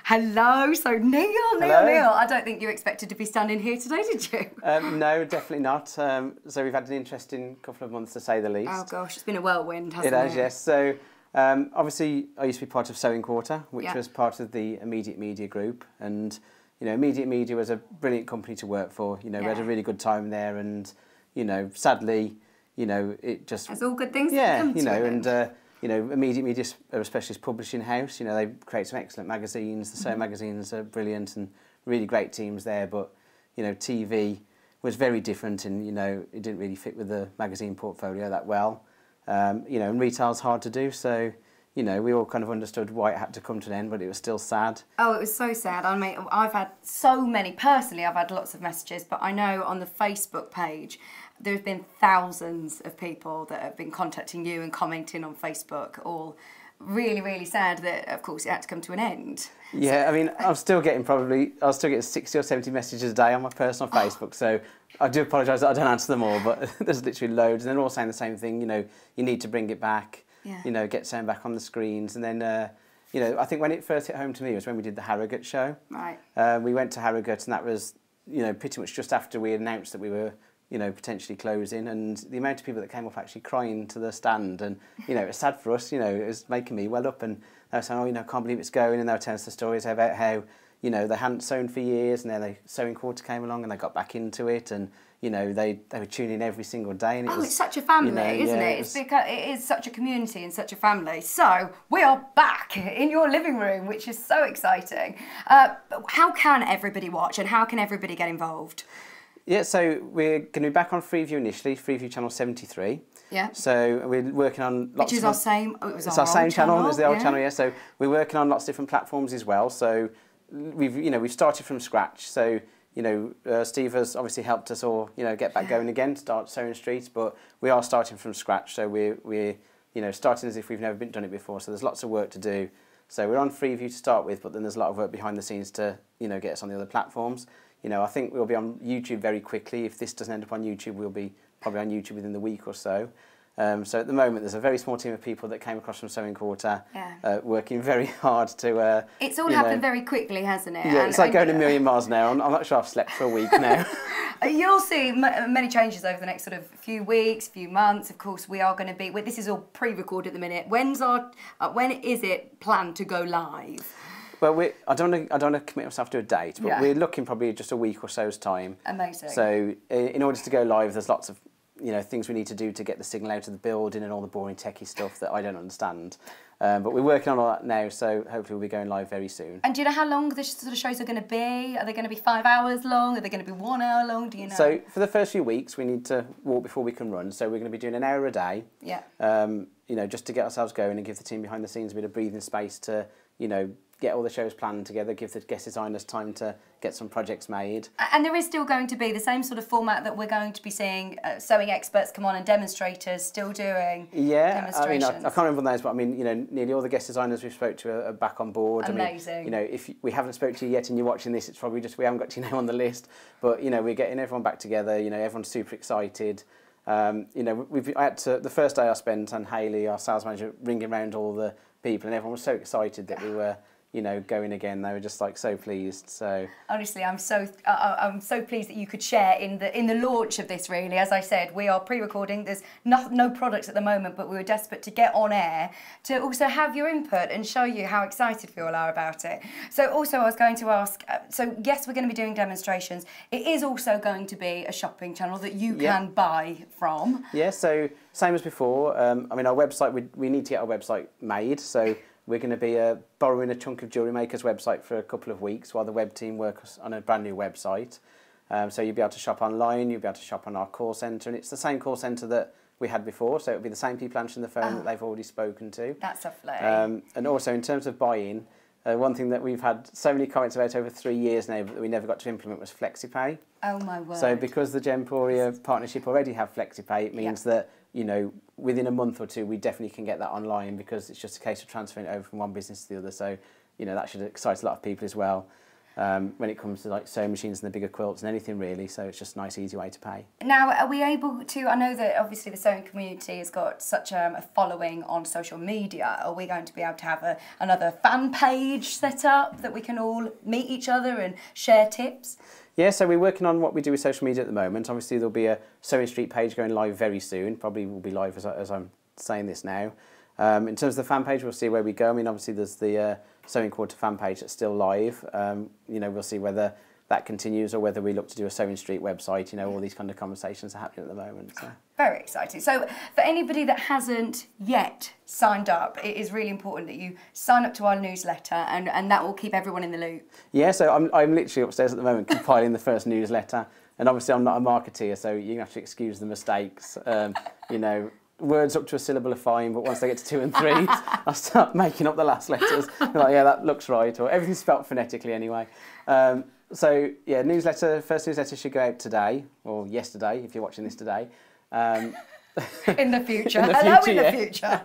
Hello. So Neil, I don't think you expected to be standing here today, did you? No, definitely not. So we've had an interesting couple of months, to say the least. Oh gosh, it's been a whirlwind, hasn't it? It has, yes. So obviously I used to be part of Sewing Quarter, which was part of the Immediate Media group. And, you know, Immediate Media was a brilliant company to work for. You know, we had a really good time there. And, you know, sadly, you know, it just... There's all good things that come you to know, it. and... you know, Immediate Media are a specialist publishing house. You know, they create some excellent magazines. The Sew magazines are brilliant and really great teams there. But, you know, TV was very different and, you know, it didn't really fit with the magazine portfolio that well. You know, and retail's hard to do. So, you know, we all kind of understood why it had to come to an end, but it was still sad. Oh, it was so sad. I mean, I've had so many, personally, I've had lots of messages, but I know on the Facebook page, there's been thousands of people that have been contacting you and commenting on Facebook, all really, really sad that, of course, it had to come to an end. Yeah, I mean, I'll still getting 60 or 70 messages a day on my personal Facebook, so I do apologise that I don't answer them all, but there's literally loads, and they're all saying the same thing, you know, you need to bring it back, you know, get Sewn back on the screens, and then, you know, I think when it first hit home to me was when we did the Harrogate show. Right. We went to Harrogate, and that was, you know, pretty much just after we announced that we were, you know, potentially closing, and the amount of people that came up actually crying to the stand, and, you know, it was sad for us, you know, it was making me well up, and they were saying, oh, you know, I can't believe it's going, and they were telling us the stories about how, you know, they hadn't sewn for years, and then the Sewing Quarter came along, and they got back into it, and, you know, they were tuning in every single day, and it was... it's such a family, you know, isn't it? It's because it is such a community and such a family. So, we are back in your living room, which is so exciting. How can everybody watch, and how can everybody get involved? Yeah, so we're going to be back on Freeview initially, Freeview channel 73. Yeah. So we're working on lots of... Which is our same... It's our same channel as the old channel, yeah. So we're working on lots of different platforms as well. So we've started from scratch. So, you know, Steve has obviously helped us all, you know, get back going again, start Sewing Street, but we are starting from scratch. So we're you know, starting as if we've never done it before. So there's lots of work to do. So we're on Freeview to start with, but then there's a lot of work behind the scenes to, you know, get us on the other platforms. You know, I think we'll be on YouTube very quickly. If this doesn't end up on YouTube, we'll be probably on YouTube within the week or so. So at the moment, there's a very small team of people that came across from Sewing Quarter, working very hard to... it's all happened very quickly, hasn't it? Yeah, it's like going a million miles now. I'm not sure I've slept for a week now. You'll see many changes over the next sort of few weeks, few months. Of course, we are going to be... This is all pre-recorded at the minute. When is it planned to go live? Well, I don't want to commit myself to a date, but we're looking probably just a week or so's time. Amazing. So in order to go live, there's lots of, you know, things we need to do to get the signal out of the building and all the boring techie stuff that I don't understand. But we're working on all that now, so hopefully we'll be going live very soon. And do you know how long the sort of shows are going to be? Are they going to be 5 hours long? Are they going to be 1 hour long? Do you know? So for the first few weeks, we need to walk before we can run. So we're going to be doing an hour a day. Yeah. You know, just to get ourselves going and give the team behind the scenes a bit of breathing space to, you know, get all the shows planned together, give the guest designers time to get some projects made. And there is still going to be the same sort of format that we're going to be seeing sewing experts come on and demonstrators still doing demonstrations. I mean, I can't remember those, but I mean, you know, nearly all the guest designers we've spoke to are back on board. Amazing. I mean, you know, if we haven't spoke to you yet and you're watching this, it's probably just we haven't got your name on the list. But, you know, we're getting everyone back together, you know, everyone's super excited. You know, the first day I spent, and Hayley, our sales manager, ringing around all the people, and everyone was so excited that we were, you know, going again. They were just like so pleased. So honestly, I'm so pleased that you could share in the launch of this. Really, as I said, we are pre-recording. There's no products at the moment, but we were desperate to get on air to also have your input and show you how excited we all are about it. So also, I was going to ask. So yes, we're going to be doing demonstrations. It is also going to be a shopping channel that you can buy from. Yeah. So same as before. I mean, our website. We need to get our website made. So we're going to be borrowing a chunk of Jewellery Maker's website for a couple of weeks while the web team works on a brand new website. So you'll be able to shop online, you'll be able to shop on our call centre, and it's the same call centre that we had before, so it'll be the same people answering the phone that they've already spoken to. That's lovely. And also in terms of buy-in, one thing that we've had so many comments about over 3 years now that we never got to implement was FlexiPay. Oh my word. So because the Gemporia partnership already have FlexiPay, it means that, you know, within a month or two, we definitely can get that online because it's just a case of transferring it over from one business to the other. So, you know, that should excite a lot of people as well. when it comes to like sewing machines and the bigger quilts and anything really. So it's just a nice, easy way to pay. Now, are we able to, I know that obviously the sewing community has got such a following on social media. Are we going to be able to have another fan page set up that we can all meet each other and share tips? Yeah, so we're working on what we do with social media at the moment. Obviously there'll be a Sewing Street page going live very soon. Probably will be live as I'm saying this now. In terms of the fan page, we'll see where we go. I mean, obviously there's the Sewing Quarter fan page that's still live. You know, we'll see whether that continues or whether we look to do a Sewing Street website. You know, all these kind of conversations are happening at the moment. So. Very exciting. So for anybody that hasn't yet signed up, it is really important that you sign up to our newsletter, and that will keep everyone in the loop. Yeah, so I'm literally upstairs at the moment compiling the first newsletter. And obviously I'm not a marketeer, so you have to excuse the mistakes. You know, words up to a syllable are fine, but once they get to 2 and 3, I start making up the last letters. I'm like, yeah, that looks right, or everything's spelt phonetically anyway. So yeah, first newsletter should go out today, or yesterday, if you're watching this today. In the future. The future.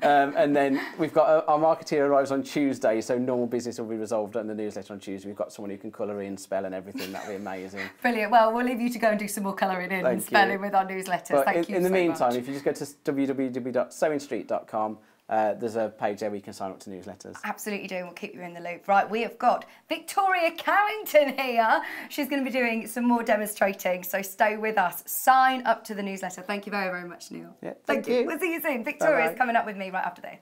And then we've got our marketeer arrives on Tuesday, so normal business will be resolved in the newsletter on Tuesday. We've got someone who can colour in, spell and everything. That'll be amazing. Brilliant. Well, we'll leave you to go and do some more colouring in and spelling with our newsletters. Well, Thank you in the so meantime, much. if you just go to www.sewingstreet.com, there's a page there where you can sign up to newsletters. Absolutely do, and we'll keep you in the loop. Right, we have got Victoria Carrington here. She's going to be doing some more demonstrating, so stay with us. Sign up to the newsletter. Thank you very, very much, Neil. Yeah, thank you. We'll see you soon. Victoria's coming up with me right after this.